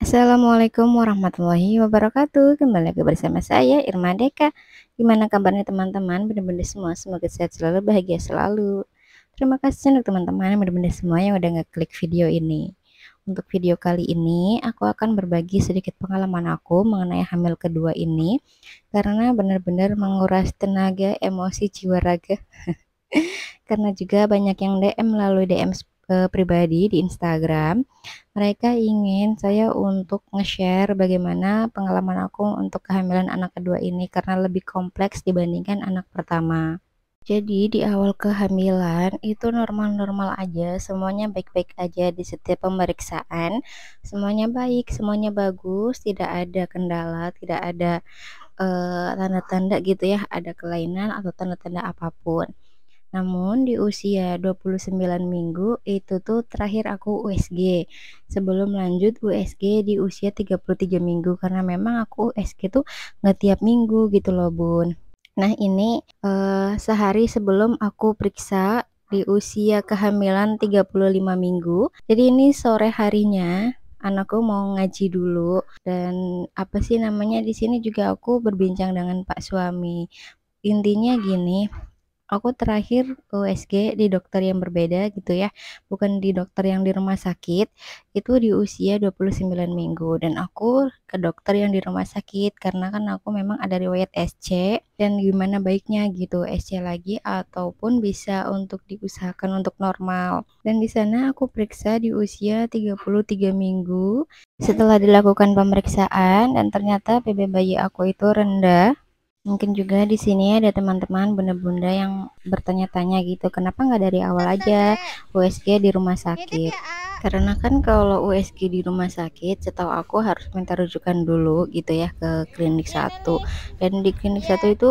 Assalamualaikum warahmatullahi wabarakatuh. Kembali lagi bersama saya Irma Deka. Gimana kabarnya teman-teman? Benar-benar semua semoga sehat selalu, bahagia selalu. Terima kasih untuk teman-teman benar-benar semua yang udah ngeklik video ini. Untuk video kali ini aku akan berbagi sedikit pengalaman aku mengenai hamil kedua ini karena benar-benar menguras tenaga, emosi, jiwa raga. Karena juga banyak yang DM melalui DM pribadi di Instagram. Mereka ingin saya untuk nge-share bagaimana pengalaman aku untuk kehamilan anak kedua ini karena lebih kompleks dibandingkan anak pertama. Jadi di awal kehamilan itu normal-normal aja, semuanya baik-baik aja di setiap pemeriksaan. Semuanya baik, semuanya bagus, tidak ada kendala, tidak ada tanda-tanda gitu ya, ada kelainan atau tanda-tanda apapun. Namun di usia 29 minggu itu tuh terakhir aku USG. Sebelum lanjut USG di usia 33 minggu karena memang aku USG tuh nggak tiap minggu gitu loh Bun. Nah ini sehari sebelum aku periksa di usia kehamilan 35 minggu. Jadi ini sore harinya anakku mau ngaji dulu dan apa sih namanya di sini juga aku berbincang dengan Pak suami. Intinya gini, aku terakhir USG di dokter yang berbeda gitu ya, bukan di dokter yang di rumah sakit, itu di usia 29 minggu dan aku ke dokter yang di rumah sakit karena kan aku memang ada riwayat SC dan gimana baiknya gitu SC lagi ataupun bisa untuk diusahakan untuk normal. Dan di sana aku periksa di usia 33 minggu. Setelah dilakukan pemeriksaan dan ternyata PB bayi aku itu rendah. Mungkin juga di sini ada teman-teman bunda-bunda yang bertanya-tanya gitu, kenapa nggak dari awal aja USG di rumah sakit? Karena kan kalau USG di rumah sakit, setahu aku harus minta rujukan dulu gitu ya ke klinik satu. Dan di klinik satu itu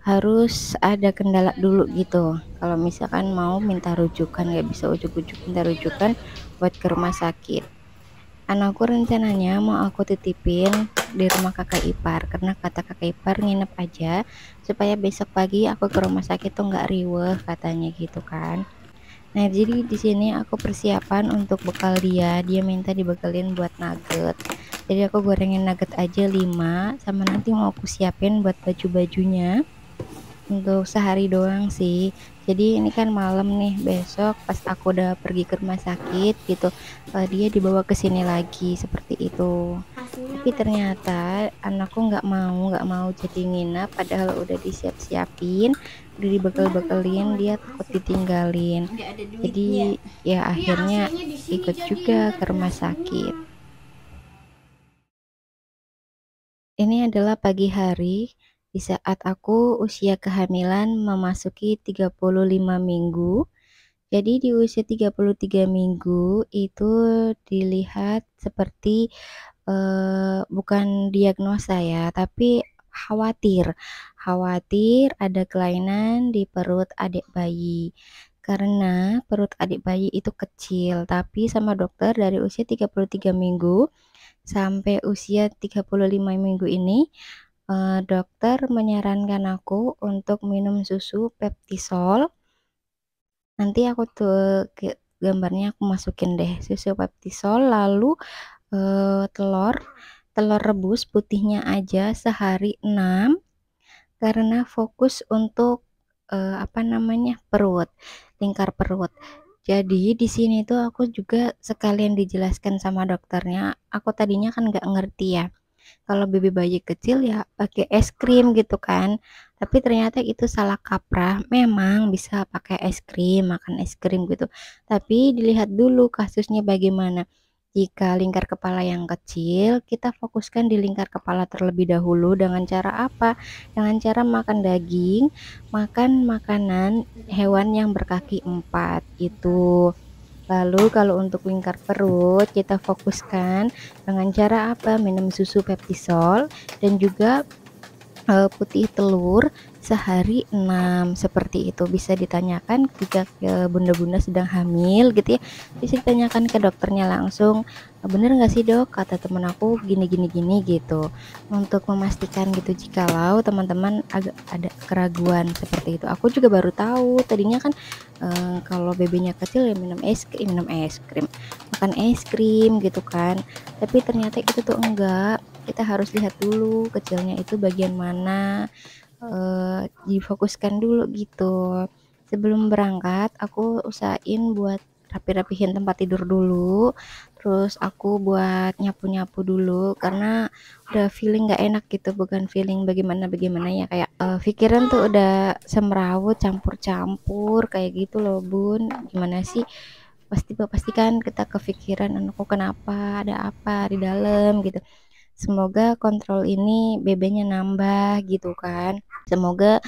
harus ada kendala dulu gitu. Kalau misalkan mau minta rujukan, nggak bisa ujuk-ujuk minta rujukan buat ke rumah sakit. Anakku rencananya mau aku titipin di rumah kakak ipar karena kata kakak ipar nginep aja supaya besok pagi aku ke rumah sakit tuh nggak riweh katanya gitu kan. Nah jadi di sini aku persiapan untuk bekal dia minta dibekelin buat nugget. Jadi aku gorengin nugget aja 5 sama nanti mau aku siapin buat baju-bajunya. Untuk sehari doang sih. Jadi ini kan malam nih, besok pas aku udah pergi ke rumah sakit gitu, dia dibawa ke sini lagi seperti itu. Tapi ternyata anakku nggak mau jadi nginep padahal udah disiap-siapin, udah dibekel-bekelin, dia takut ditinggalin. Jadi ya akhirnya ikut juga ke rumah sakit. Ini adalah pagi hari di saat aku usia kehamilan memasuki 35 minggu. Jadi di usia 33 minggu itu dilihat seperti bukan diagnosa ya, tapi khawatir. Khawatir ada kelainan di perut adik bayi. Karena perut adik bayi itu kecil, tapi sama dokter dari usia 33 minggu sampai usia 35 minggu ini, dokter menyarankan aku untuk minum susu Peptisol. Nanti aku tuh gambarnya aku masukin deh, susu Peptisol lalu, telur telur rebus putihnya aja sehari 6 karena fokus untuk, apa namanya, perut, lingkar perut. Jadi di sini tuh aku juga sekalian dijelaskan sama dokternya, aku tadinya kan nggak ngerti ya, kalau baby bayi kecil ya pakai es krim gitu kan, tapi ternyata itu salah kaprah, memang bisa pakai es krim, makan es krim gitu, tapi dilihat dulu kasusnya bagaimana. Jika lingkar kepala yang kecil, kita fokuskan di lingkar kepala terlebih dahulu dengan cara apa? Dengan cara makan daging, makan makanan hewan yang berkaki 4 gitu. Lalu kalau untuk lingkar perut kita fokuskan dengan cara apa? Minum susu Peptisol dan juga putih telur sehari 6 seperti itu. Bisa ditanyakan jika bunda-bunda sedang hamil gitu ya, bisa ditanyakan ke dokternya langsung, "Bener nggak sih Dok, kata temen aku gini gini gini," gitu. Untuk memastikan gitu jikalau teman-teman agak ada keraguan seperti itu. Aku juga baru tahu, tadinya kan, kalau bebenya kecil ya minum es krim, makan es krim gitu kan, tapi ternyata itu tuh enggak. Kita harus lihat dulu kecilnya itu bagian mana, difokuskan dulu gitu. Sebelum berangkat aku usahain buat rapi-rapihin tempat tidur dulu, terus aku buat nyapu-nyapu dulu karena udah feeling nggak enak gitu, bukan feeling bagaimana-bagaimana ya, kayak, pikiran tuh udah semrawut, campur-campur kayak gitu loh Bun. Gimana sih, pastikan kita kepikiran, "Anakku kenapa? Ada apa di dalam?" Gitu. Semoga kontrol ini BB-nya nambah gitu kan. Semoga,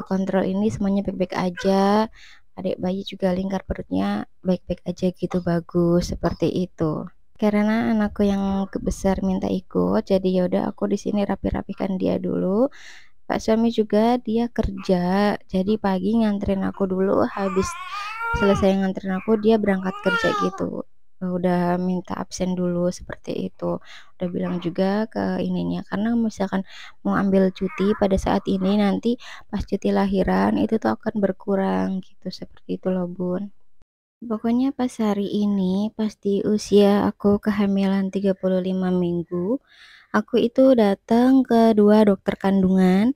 kontrol ini semuanya baik-baik aja, adik bayi juga lingkar perutnya baik-baik aja gitu, bagus, seperti itu. Karena anakku yang besar minta ikut, jadi ya udah aku di sini rapi-rapikan dia dulu. Pak suami juga dia kerja, jadi pagi nganterin aku dulu, habis selesai nganterin aku dia berangkat kerja gitu. Udah minta absen dulu seperti itu. Udah bilang juga ke ininya, karena misalkan mau ambil cuti pada saat ini, nanti pas cuti lahiran itu tuh akan berkurang gitu, seperti itu loh Bun. Pokoknya pas hari ini, pas di usia aku kehamilan 35 minggu, aku itu datang ke 2 dokter kandungan.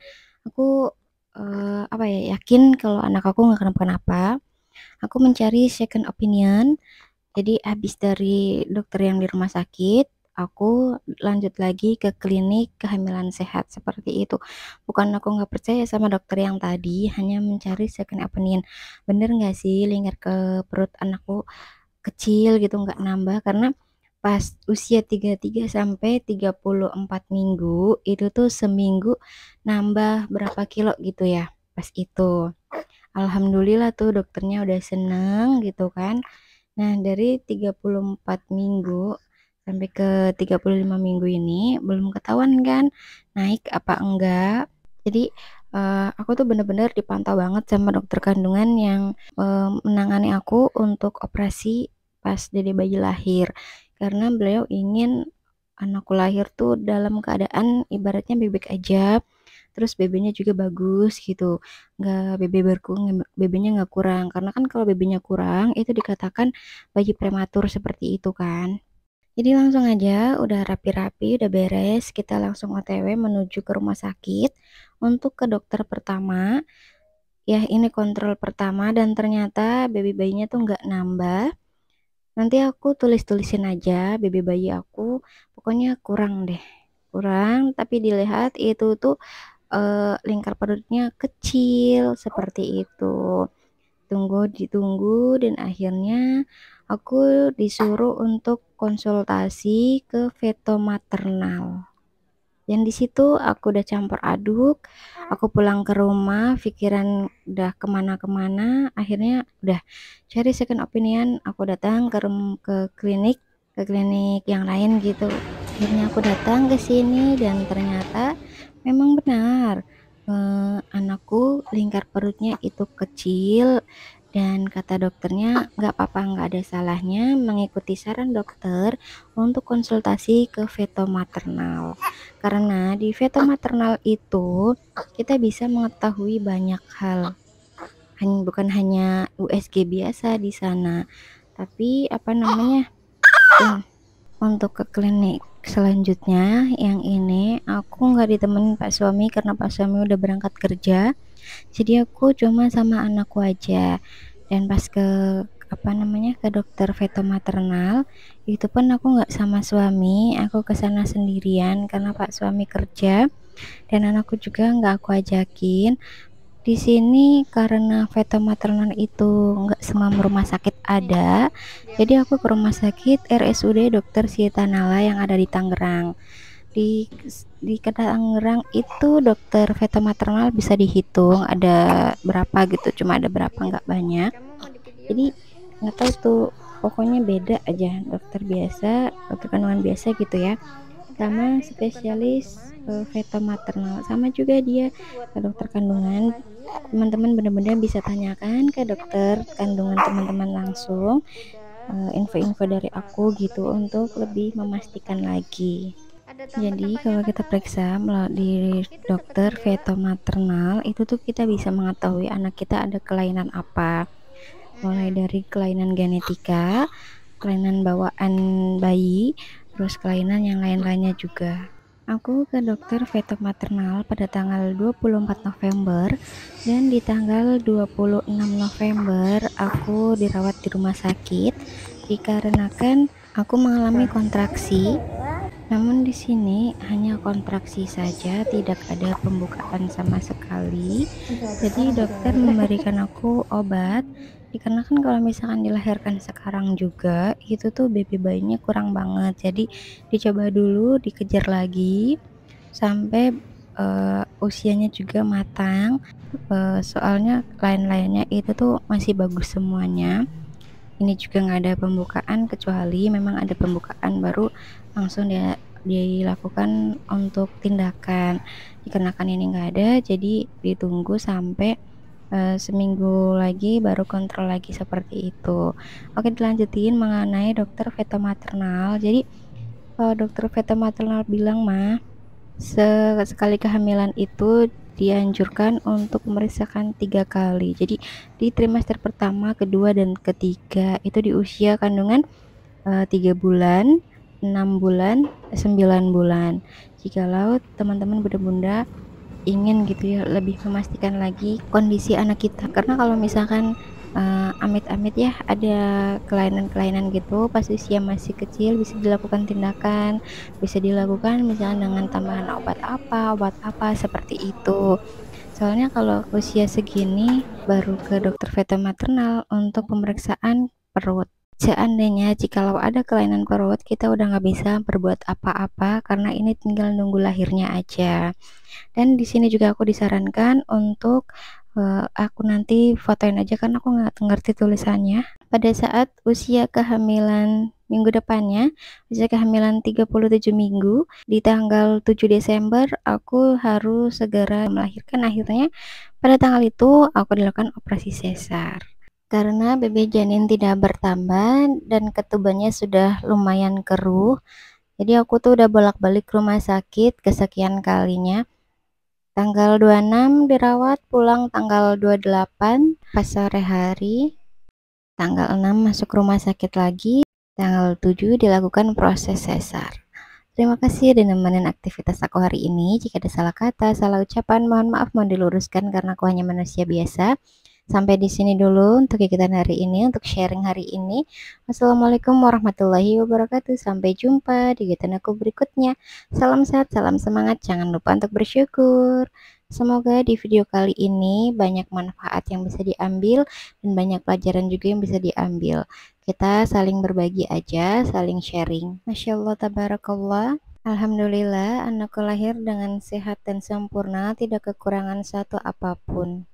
Aku, apa ya, yakin kalau anak aku nggak kenapa-kenapa. Aku mencari second opinion, jadi habis dari dokter yang di rumah sakit, aku lanjut lagi ke klinik kehamilan sehat, seperti itu. Bukan aku nggak percaya sama dokter yang tadi, hanya mencari second opinion. Bener nggak sih lingkar ke perut anakku kecil gitu, nggak nambah? Karena pas usia 33 sampai 34 minggu, itu tuh seminggu nambah berapa kilo gitu ya, pas itu. Alhamdulillah tuh dokternya udah seneng gitu kan. Nah, dari 34 minggu sampai ke 35 minggu ini belum ketahuan kan naik apa enggak. Jadi, aku tuh bener-bener dipantau banget sama dokter kandungan yang, menangani aku untuk operasi pas dede bayi lahir. Karena beliau ingin anakku lahir tuh dalam keadaan ibaratnya baik-baik aja, terus BB-nya juga bagus gitu, nggak BB berkurang, BB-nya nggak kurang. Karena kan kalau BB-nya kurang itu dikatakan bayi prematur seperti itu kan. Jadi langsung aja udah rapi-rapi, udah beres, kita langsung OTW menuju ke rumah sakit untuk ke dokter pertama. Ya ini kontrol pertama dan ternyata baby bayinya tuh nggak nambah. Nanti aku tulis-tulisin aja BB bayi aku, pokoknya kurang deh, kurang tapi dilihat itu tuh, lingkar perutnya kecil, seperti itu. Ditunggu dan akhirnya aku disuruh untuk konsultasi ke veto maternal. Dan di situ aku udah campur aduk, aku pulang ke rumah, pikiran udah kemana-kemana, akhirnya udah cari second opinion, aku datang ke klinik yang lain gitu. Akhirnya aku datang ke sini dan ternyata memang benar, anakku lingkar perutnya itu kecil dan kata dokternya nggak apa-apa, nggak ada salahnya mengikuti saran dokter untuk konsultasi ke veto maternal. Karena di veto maternal itu kita bisa mengetahui banyak hal, bukan hanya USG biasa di sana, tapi apa namanya, untuk ke klinik selanjutnya yang ini aku nggak ditemenin Pak suami karena Pak suami udah berangkat kerja. Jadi aku cuma sama anakku aja. Dan pas ke apa namanya, ke dokter veto maternal, itu pun aku nggak sama suami, aku ke sana sendirian karena Pak suami kerja dan anakku juga nggak aku ajakin. Di sini karena veto maternal itu nggak semua rumah sakit ada, jadi aku ke rumah sakit RSUD Dr. Sita Nala yang ada di Tangerang. Di Tangerang itu dokter veto maternal bisa dihitung ada berapa gitu, cuma ada berapa, nggak banyak. Jadi nggak tahu tuh, pokoknya beda aja dokter biasa, dokter kandungan biasa gitu ya. sama ada itu bukan tambah spesialis bikin manis. veto maternal, sama juga dia Itu buat dokter obat kandungan. lagi ya. Teman-teman benar-benar bisa tanyakan ke Ini dokter memang kandungan kesulitan ya teman-teman kalau langsung, udah info-info dari aku sama gitu bagian di untuk luar lebih itu memastikan kompetensi. lagi. Ada Jadi tambah-tambahnya kalau kan kita tahu. periksa di Itu dekat dokter jendela. veto maternal itu tuh kita bisa mengetahui anak kita ada kelainan apa. Mulai Mm-mm. dari kelainan genetika, kelainan bawaan bayi, terus kelainan yang lain-lainnya juga. Aku ke dokter veto maternal pada tanggal 24 November dan di tanggal 26 November aku dirawat di rumah sakit dikarenakan aku mengalami kontraksi. Namun di sini hanya kontraksi saja, tidak ada pembukaan sama sekali. Jadi dokter memberikan aku obat, dikarenakan kalau misalkan dilahirkan sekarang juga, itu tuh baby bayinya kurang banget. Jadi dicoba dulu, dikejar lagi sampai usianya juga matang. Soalnya lain-lainnya itu tuh masih bagus semuanya. Ini juga nggak ada pembukaan kecuali memang ada pembukaan baru langsung dia dilakukan untuk tindakan. Dikarenakan ini nggak ada, jadi ditunggu sampai seminggu lagi baru kontrol lagi seperti itu. Oke, dilanjutin mengenai dokter veto maternal. Jadi dokter veto maternal bilang mah sekali kehamilan itu dianjurkan untuk memeriksakan 3 kali. Jadi di trimester pertama, kedua, dan ketiga itu di usia kandungan 3 bulan, 6 bulan, 9 bulan. Jikalau teman-teman bunda-bunda ingin gitu ya lebih memastikan lagi kondisi anak kita, karena kalau misalkan amit-amit ya ada kelainan-kelainan gitu pas usia masih kecil bisa dilakukan tindakan, bisa dilakukan misalnya dengan tambahan obat apa seperti itu. Soalnya kalau usia segini baru ke dokter veto maternal untuk pemeriksaan perut. Seandainya jikalau ada kelainan perut, kita udah nggak bisa berbuat apa-apa karena ini tinggal nunggu lahirnya aja. Dan di sini juga aku disarankan untuk aku nanti fotoin aja kan aku nggak ngerti tulisannya. Pada saat usia kehamilan minggu depannya, usia kehamilan 37 minggu, di tanggal 7 Desember aku harus segera melahirkan. Akhirnya pada tanggal itu aku dilakukan operasi sesar. Karena bebek janin tidak bertambah dan ketubannya sudah lumayan keruh, jadi aku tuh udah bolak-balik rumah sakit kesekian kalinya. Tanggal 26 dirawat, pulang tanggal 28 pas sore hari. Tanggal 6 masuk rumah sakit lagi. Tanggal 7 dilakukan proses sesar. Terima kasih udah nemenin aktivitas aku hari ini. Jika ada salah kata, salah ucapan, mohon maaf, mohon diluruskan karena aku hanya manusia biasa. Sampai di sini dulu untuk kegiatan hari ini, untuk sharing hari ini. Wassalamualaikum warahmatullahi wabarakatuh. Sampai jumpa di kegiatan aku berikutnya. Salam sehat, salam semangat. Jangan lupa untuk bersyukur. Semoga di video kali ini banyak manfaat yang bisa diambil dan banyak pelajaran juga yang bisa diambil. Kita saling berbagi aja, saling sharing. Masya Allah, tabarakallah. Alhamdulillah, anakku lahir dengan sehat dan sempurna, tidak kekurangan satu apapun.